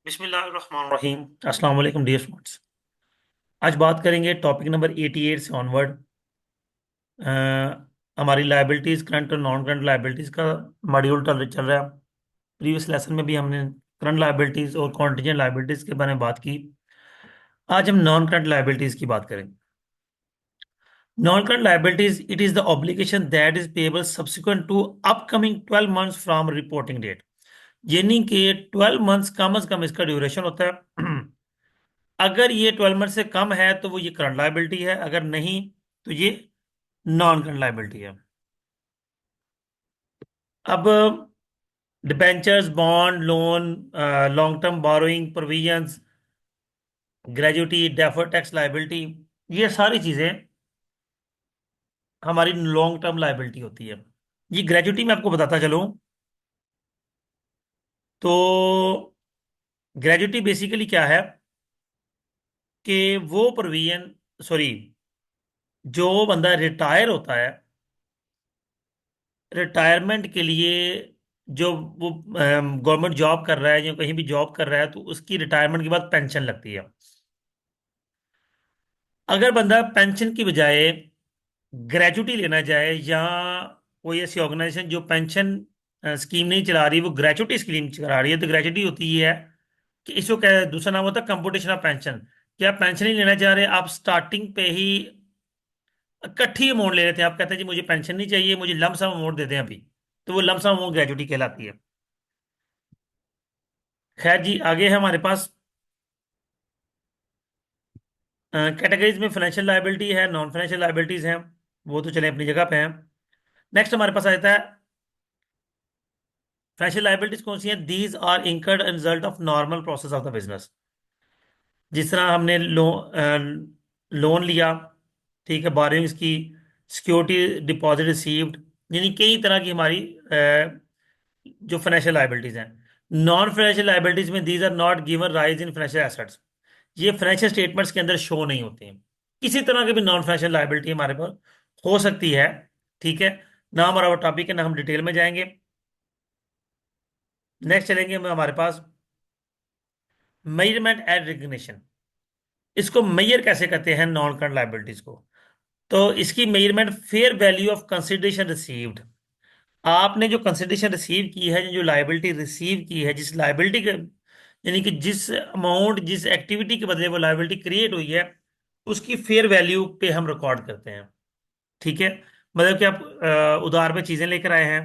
बिस्मिल्लाहिर्रहमानिर्रहीम। अस्सलाम वालेकुम डियर स्टूडेंट्स। आज बात करेंगे टॉपिक नंबर 88 से ऑनवर्ड। हमारी लाइबिलिटीज, करंट और नॉन करंट लाइबिलिटीज का मॉड्यूल चल रहा है। प्रीवियस लेसन में भी हमने करंट लाइबिलिटीज और कॉन्टीजेंट लाइबिलिटीज के बारे में बात की। आज हम नॉन करंट लाइबिलिटीज की बात करेंगे। Non current liabilities, it is the obligation that is payable subsequent to upcoming 12 months from reporting date. यानी कि 12 मंथ्स कम से कम इसका ड्यूरेशन होता है। अगर ये 12 मंथ से कम है तो वो ये करंट लायबिलिटी है, अगर नहीं तो ये नॉन करंट लायबिलिटी है। अब debentures, bond, loan, long term borrowing provisions, gratuity, deferred tax liability, ये सारी चीजें हमारी लॉन्ग टर्म लायबिलिटी होती है। ये ग्रेजुटी मैं आपको बताता चलूं तो ग्रेजुटी बेसिकली क्या है कि वो प्रोविजन, सॉरी, जो बंदा रिटायर होता है, रिटायरमेंट के लिए, जो वो गवर्नमेंट जॉब कर रहा है या कहीं भी जॉब कर रहा है तो उसकी रिटायरमेंट के बाद पेंशन लगती है। अगर बंदा पेंशन की बजाय ग्रेजुटी लेना चाहे, या कोई ऐसी ऑर्गेनाइजेशन जो पेंशन स्कीम नहीं चला रही वो ग्रेजुटी स्कीम चला रही है, तो ग्रेजुटी होती है कि इसको क्या है, दूसरा नाम होता है कंपटीशन ऑफ पेंशन। कि आप पेंशन ही लेना चाह रहे हैं, आप स्टार्टिंग पे ही इकट्ठी अमाउंट ले लेते हैं। आप कहते हैं जी मुझे पेंशन नहीं चाहिए, मुझे लम सम अमाउंट दे दें अभी, तो वो लम सम अमाउंट ग्रेजुटी कहलाती है। खैर जी, आगे है हमारे पास कैटेगरीज में फाइनेंशियल लायबिलिटी है, नॉन फाइनेंशियल लायबिलिटीज हैं, वो तो चले अपनी जगह पे हैं। नेक्स्ट हमारे पास आ जाता है फाइनेंशियल लायबिलिटीज कौन सी हैं। These are incurred result of normal process of the business. जिस तरह हमने लोन लिया, ठीक है, बारिंग्स की, सिक्योरिटी डिपॉजिट रिसीव्ड, यानी कई तरह की हमारी जो फाइनेंशियल लायबिलिटीज हैं। नॉन फाइनेंशियल लायबिलिटीज में these are not given rise in financial assets. ये फाइनेंशियल स्टेटमेंट्स के अंदर शो नहीं होते हैं। किसी तरह की भी नॉन फाइनेंशियल लायबिलिटी हमारे पास हो सकती है, ठीक है। ना हमारा वो टॉपिक है, ना हम डिटेल में जाएंगे। नेक्स्ट चलेंगे हम हमारे पास मेजरमेंट एंड रिकग्निशन। इसको मेजर कैसे करते हैं नॉन करंट लायबिलिटीज को। तो इसकी measurement fair value of consideration received. आपने जो कंसिडरेशन रिसीव की है, जो लायबिलिटी रिसीव की है, जिस लायबिलिटी के, यानी कि जिस अमाउंट, जिस एक्टिविटी के बदले वो लायबिलिटी क्रिएट हुई है, उसकी फेयर वैल्यू पे हम रिकॉर्ड करते हैं। ठीक है। मतलब कि आप उधार पे चीजें लेकर आए हैं,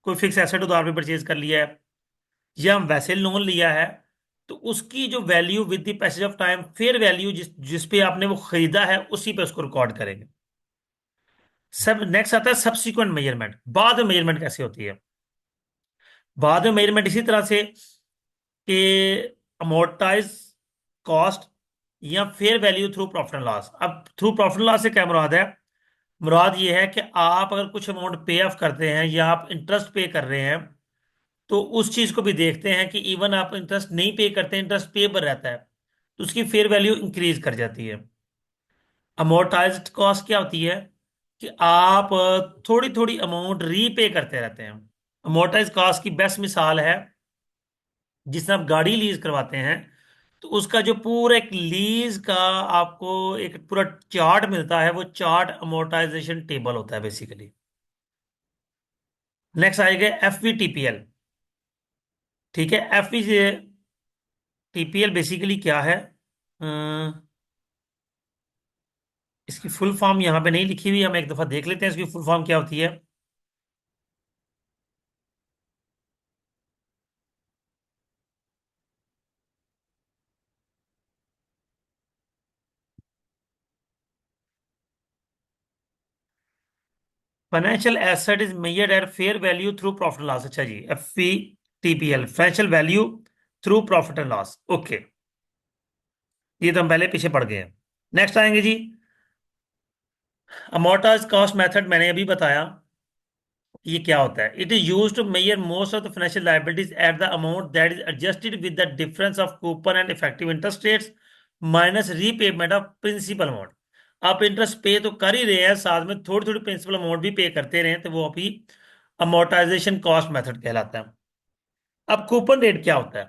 कोई फिक्स एसेट उधार पे परचेज कर लिया है, या हम वैसे लोन लिया है, तो उसकी जो value with the passage of time, fair value जिस जिस पे आपने वो खरीदा है उसी पे उसको रिकॉर्ड करेंगे। सब नेक्स्ट आता है सब्सिक्वेंट मेजरमेंट। बाद में मेजरमेंट कैसे होती है। बाद में मेजरमेंट इसी तरह से कि अमोर्टाइज कॉस्ट या fair value through profit and loss. अब थ्रू प्रॉफिट एंड लॉस से क्या मुराद है। मुराद ये है कि आप अगर कुछ अमाउंट पे ऑफ करते हैं या आप इंटरेस्ट पे कर रहे हैं, तो उस चीज को भी देखते हैं कि इवन आप इंटरेस्ट नहीं पे करते, इंटरेस्ट पेबल रहता है, तो उसकी फेयर वैल्यू इंक्रीज कर जाती है। अमोर्टाइज्ड कॉस्ट क्या होती है कि आप थोड़ी थोड़ी अमाउंट रीपे करते रहते हैं। अमोर्टाइज कॉस्ट की बेस्ट मिसाल है, जिससे आप गाड़ी लीज करवाते हैं, तो उसका जो पूरा एक लीज का आपको एक पूरा चार्ट मिलता है, वो चार्ट अमोर्टाइजेशन टेबल होता है बेसिकली। नेक्स्ट आएगा एफ वी टीपीएल। ठीक है, एफ वी टीपीएल बेसिकली क्या है। अ, इसकी फुल फॉर्म यहाँ पे नहीं लिखी हुई, हम एक दफा देख लेते हैं इसकी फुल फॉर्म क्या होती है। Financial asset is measured at fair value through profit loss. अच्छा जी, F V TPL, financial value through profit and loss. Okay, ये तो हम पहले पीछे पड़ गए हैं। नेक्स्ट आएंगे जी, अमोर्टाइज कॉस्ट मेथड मैंने अभी बताया ये क्या होता है। It is use to measure most of the financial liabilities at the amount that is adjusted with the difference of coupon and effective interest rates minus repayment of principal amount. आप interest pay तो कर ही रहे हैं, साथ में थोड़ी थोड़ी principal amount भी पे करते रहे, तो वो अभी अमोर्टाइजेशन कॉस्ट मेथड कहलाता है। अब कूपन रेट क्या होता है?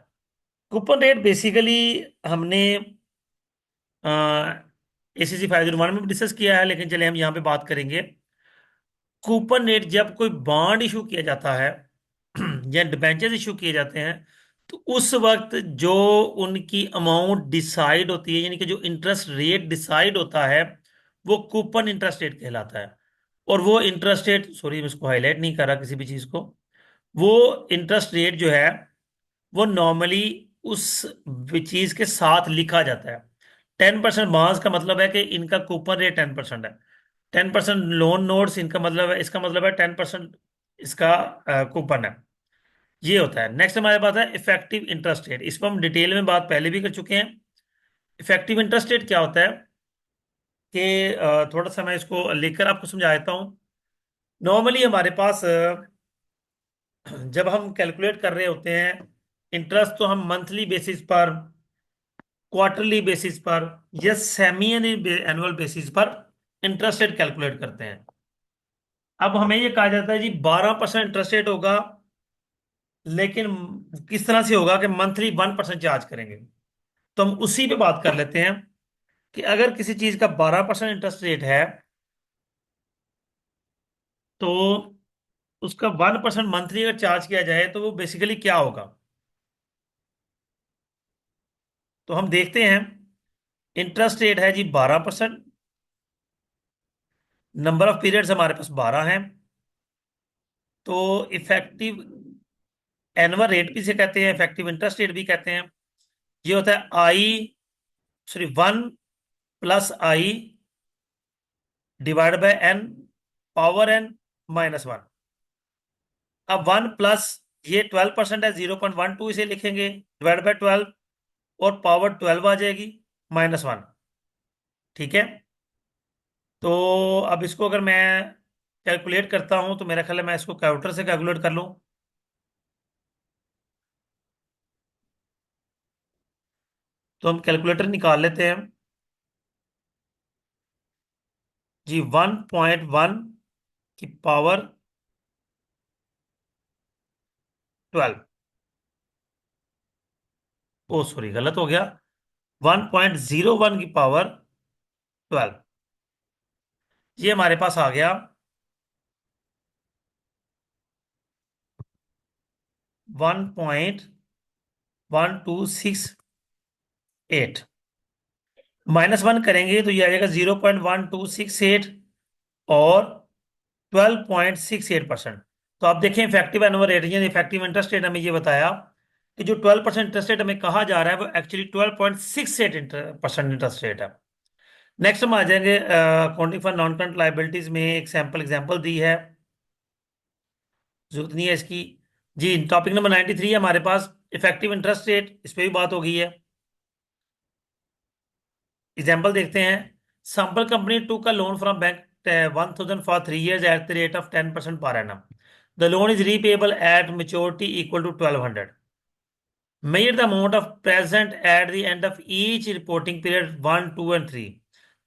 कूपन रेट बेसिकली हमने एसीसी 501 में भी डिस्कस किया है, लेकिन चले हम यहाँ पे बात करेंगे। कूपन रेट जब कोई बॉन्ड इशू किया जाता है या डिबेंचर्स इशू किए जाते हैं, तो उस वक्त जो उनकी अमाउंट डिसाइड होती है, यानी कि जो इंटरेस्ट रेट डिसाइड होता है, वो कूपन इंटरेस्ट रेट कहलाता है। और वो इंटरेस्ट रेट, सॉरी मैं इसको हाईलाइट नहीं कर रहा किसी भी चीज को, वो इंटरेस्ट रेट जो है वो नॉर्मली उस चीज के साथ लिखा जाता है। 10% मास का मतलब है कि इनका कूपन रेट 10% है। 10% लोन नोट्स इनका मतलब है, इसका मतलब है 10% इसका कूपन है। ये होता है। नेक्स्ट हमारे पास है इफेक्टिव इंटरेस्ट रेट। इस पर हम डिटेल में बात पहले भी कर चुके हैं। इफेक्टिव इंटरेस्ट रेट क्या होता है कि थोड़ा सा मैं इसको लिखकर आपको समझा देता हूँ। नॉर्मली हमारे पास जब हम कैलकुलेट कर रहे होते हैं इंटरेस्ट, तो हम मंथली बेसिस पर, क्वार्टरली बेसिस पर या सेमी एनुअल बेसिस पर इंटरेस्ट रेट कैलकुलेट करते हैं। अब हमें ये कहा जाता है जी 12% इंटरेस्ट रेट होगा, लेकिन किस तरह से होगा कि मंथली 1% चार्ज करेंगे। तो हम उसी पे बात कर लेते हैं कि अगर किसी चीज का 12% इंटरेस्ट रेट है, तो उसका 1% मंथली अगर चार्ज किया जाए तो वो बेसिकली क्या होगा। तो हम देखते हैं, इंटरेस्ट रेट है जी 12%। नंबर ऑफ पीरियड्स हमारे पास 12 हैं। तो इफेक्टिव एनुअल रेट भी से कहते हैं, इफेक्टिव इंटरेस्ट रेट भी कहते हैं। ये होता है I, sorry 1 + i divide by n, power n -1। अब 1 प्लस, ये 12% है, 0.12 इसे लिखेंगे, डिवाइड बाय 12, और पावर 12 आ जाएगी -1। ठीक है। तो अब इसको अगर मैं कैलकुलेट करता हूं, तो मेरा ख्याल है मैं इसको कैलकुलेटर से कैलकुलेट कर लूं। तो हम कैलकुलेटर निकाल लेते हैं जी। 1.1 की पावर 12, ओ सॉरी गलत हो गया, 1.01 की पावर 12, ये हमारे पास आ गया 1.1268। -1 करेंगे तो ये आ जाएगा 0.1268 और 12.68%। तो आप देखें इफेक्टिव एनुअल रेट यानी इफेक्टिव इंटरेस्ट रेट हमें ये बताया कि जो 12% इंटरेस्ट रेट हमें कहा जा रहा है वो एक्चुअली 12.68% इंटरेस्ट रेट है। नेक्स्ट हम आ जाएंगे accounting for non current liabilities में। एक सैंपल एग्जांपल दी है, जरूरत नहीं है इसकी। जी टॉपिक नंबर 93 है हमारे पास, इफेक्टिव इंटरेस्ट रेट, इस पे भी बात हो गई है। एग्जाम्पल देखते हैं। सैंपल कंपनी टू का loan from bank 1,000 for 3 years at the rate of 10% per annum. The loan is repayable at maturity equal to 1200। Measure the amount of present at the end of each reporting period 1, 2 and 3।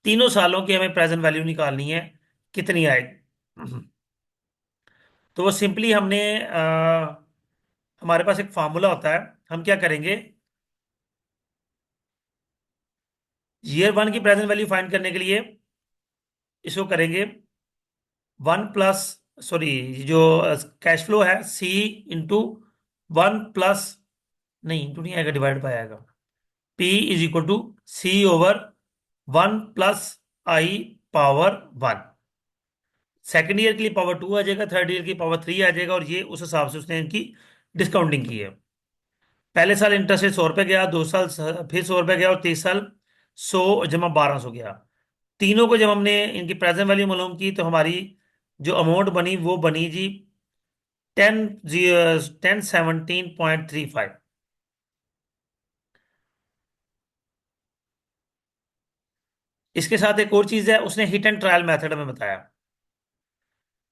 तीनों सालों की हमें present value निकालनी है, कितनी आएगी। तो वो सिंपली हमने हमारे पास एक फार्मूला होता है। हम क्या करेंगे, ईयर 1 की प्रेजेंट वैल्यू फाइंड करने के लिए इसको करेंगे 1 प्लस, सॉरी जो कैश फ्लो है सी इंटू 1 प्लस, नहीं इंटू नहीं आएगा, डिवाइड बाय आएगा। P is equal to C/1 + i power 1। Second year के लिए पावर 2 आ जाएगा, थर्ड ईयर की पावर 3 आ जाएगा, और ये उस हिसाब से उसने इनकी डिस्काउंटिंग की है। पहले साल इंटरेस्ट रेट 100 रुपये गया, 2 साल फिर 100 रुपये गया, और 3 साल 100 + 1200 गया। तीनों को जब हमने इनकी प्रेजेंट वैल्यू मालूम की, तो हमारी जो अमाउंट बनी वो बनी जी 1017.35। इसके साथ एक और चीज है, उसने हिट एंड ट्रायल मेथड में बताया।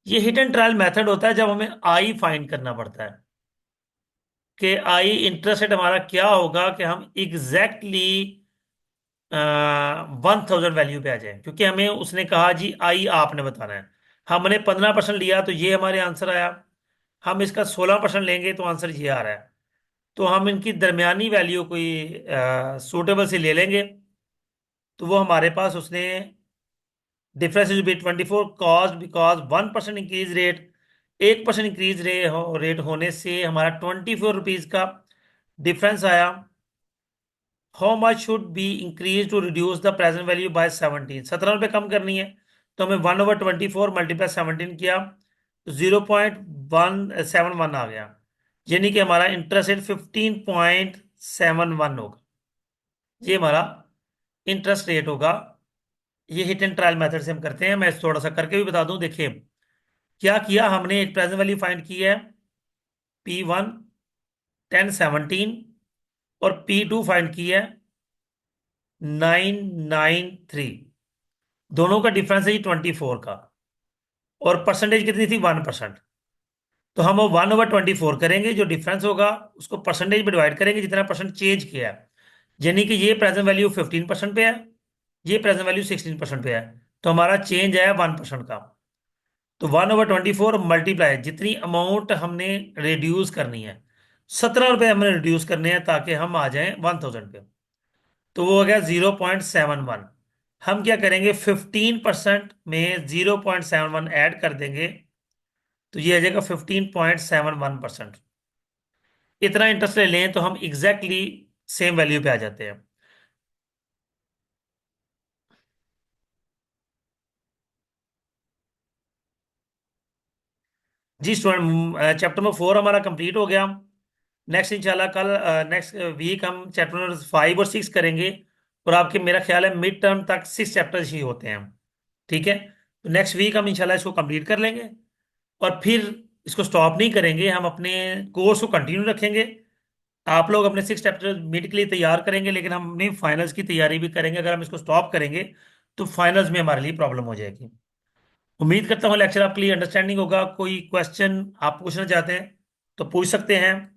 ये हिट एंड ट्रायल मेथड होता है जब हमें आई फाइंड करना पड़ता है कि आई इंटरेस्ट रेट हमारा क्या होगा कि हम एग्जैक्टली 1,000 वैल्यू पे आ जाए, क्योंकि हमें उसने कहा जी आई आपने बताना है। हमने 15% लिया तो ये हमारे आंसर आया, हम इसका 16% लेंगे तो आंसर ये आ रहा है। तो हम इनकी दरमियानी वैल्यू कोई सूटेबल से ले लेंगे। तो वो हमारे पास उसने difference is be 24 cause because 1% increase rate, 1% increase rate होने से हमारा 24 रुपीज का डिफरेंस आया। How much should be increase to reduce the present value by 17, 17 रुपये कम करनी है। तो हमें 1/24 मल्टीप्लाई 17 किया तो 0.171 आ गया, यानी कि हमारा इंटरेस्ट रेट 15.71 होगा। ये हमारा इंटरेस्ट रेट होगा। ये हिट एंड ट्रायल मेथड से हम करते हैं। मैं थोड़ा सा करके भी बता दूं। देखिए क्या किया हमने, एक प्रेजेंट वैल्यू फाइंड की है P1 1017, और P2 फाइंड की है 993। दोनों का डिफरेंस है 24 का, और परसेंटेज कितनी थी 1%। तो हम वो 1/24 करेंगे, जो डिफरेंस होगा उसको परसेंटेज में डिवाइड करेंगे जितना परसेंट चेंज किया है। यानी कि ये प्रेजेंट वैल्यू 15% पे है, ये प्रेजेंट वैल्यू 16% पे है, तो हमारा चेंज है 1% का। तो 1/24 मल्टीप्लाई जितनी अमाउंट हमने रिड्यूस करनी है, 17 रुपये हमने रिड्यूस करने हैं ताकि हम आ जाएं 1000 पे। तो वो हो गया 0.71। हम क्या करेंगे, 15% में 0.71 ऐड कर देंगे, तो ये आ जाएगा 15.71%। इतना इंटरेस्ट ले लें तो हम एग्जैक्टली सेम वैल्यू पे आ जाते हैं। जी स्टूडेंट, चैप्टर नंबर 4 हमारा कंप्लीट हो गया। नेक्स्ट इंशाल्लाह कल, नेक्स्ट वीक हम चैप्टर नंबर 5 और 6 करेंगे। और आपके मेरा ख्याल है मिड टर्म तक 6 चैप्टर्स ही होते हैं। ठीक है, तो नेक्स्ट वीक हम इंशाल्लाह इसको कंप्लीट कर लेंगे, और फिर इसको स्टॉप नहीं करेंगे, हम अपने कोर्स को कंटिन्यू रखेंगे। आप लोग अपने 6 चैप्टर मिड के लिए तैयार करेंगे, लेकिन हम अपनी फाइनल्स की तैयारी भी करेंगे। अगर हम इसको स्टॉप करेंगे तो फाइनल्स में हमारे लिए प्रॉब्लम हो जाएगी। उम्मीद करता हूँ लेक्चर आपके लिए अंडरस्टैंडिंग होगा। कोई क्वेश्चन आप पूछना चाहते हैं तो पूछ सकते हैं।